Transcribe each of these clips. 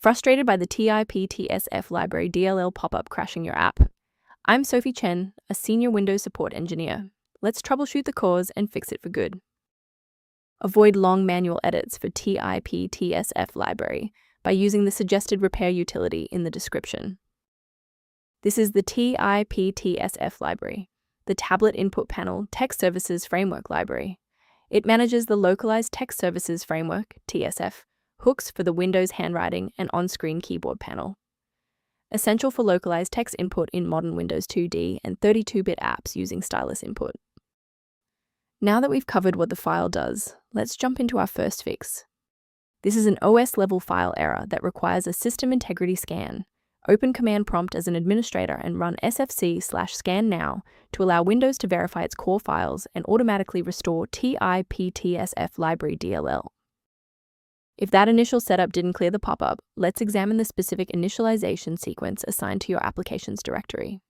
Frustrated by the Tiptsf library DLL pop-up crashing your app? I'm Sophie Chen, a senior Windows support engineer. Let's troubleshoot the cause and fix it for good. Avoid long manual edits for Tiptsf library by using the suggested repair utility in the description. This is the Tiptsf library, the Tablet Input Panel Text Services Framework library. It manages the Localized Text Services Framework, TSF, hooks for the Windows Handwriting and on-screen keyboard panel. Essential for localized text input in modern Windows 2D and 32-bit apps using stylus input. Now that we've covered what the file does, let's jump into our first fix. This is an OS-level file error that requires a system integrity scan. Open Command Prompt as an administrator and run sfc/scan now to allow Windows to verify its core files and automatically restore Tiptsf library DLL. If that initial setup didn't clear the pop-up, let's examine the specific initialization sequence assigned to your application's directory.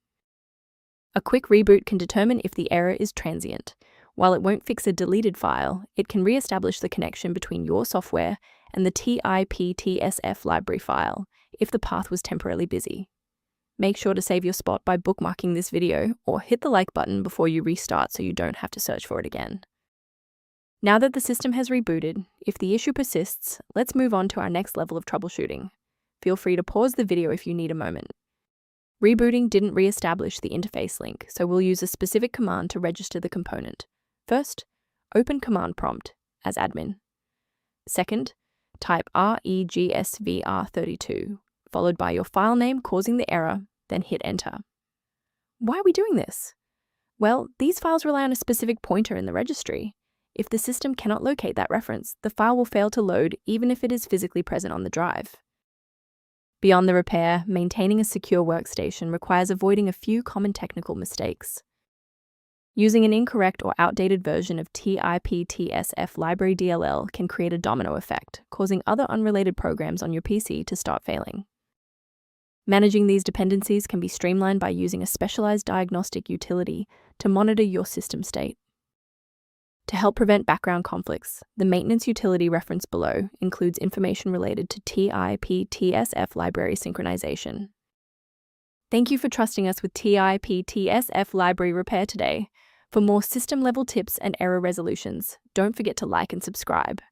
A quick reboot can determine if the error is transient. While it won't fix a deleted file, it can re-establish the connection between your software and the Tiptsf library file if the path was temporarily busy. Make sure to save your spot by bookmarking this video or hit the like button before you restart so you don't have to search for it again. Now that the system has rebooted, if the issue persists, let's move on to our next level of troubleshooting. Feel free to pause the video if you need a moment. Rebooting didn't re-establish the interface link, so we'll use a specific command to register the component. First, open Command Prompt as admin. Second, type regsvr32, followed by your file name causing the error, then hit Enter. Why are we doing this? Well, these files rely on a specific pointer in the registry. If the system cannot locate that reference, the file will fail to load even if it is physically present on the drive. Beyond the repair, maintaining a secure workstation requires avoiding a few common technical mistakes. Using an incorrect or outdated version of Tiptsf library DLL can create a domino effect, causing other unrelated programs on your PC to start failing. Managing these dependencies can be streamlined by using a specialized diagnostic utility to monitor your system state. To help prevent background conflicts, the maintenance utility referenced below includes information related to Tiptsf library synchronization. Thank you for trusting us with Tiptsf library repair today. For more system-level tips and error resolutions, don't forget to like and subscribe.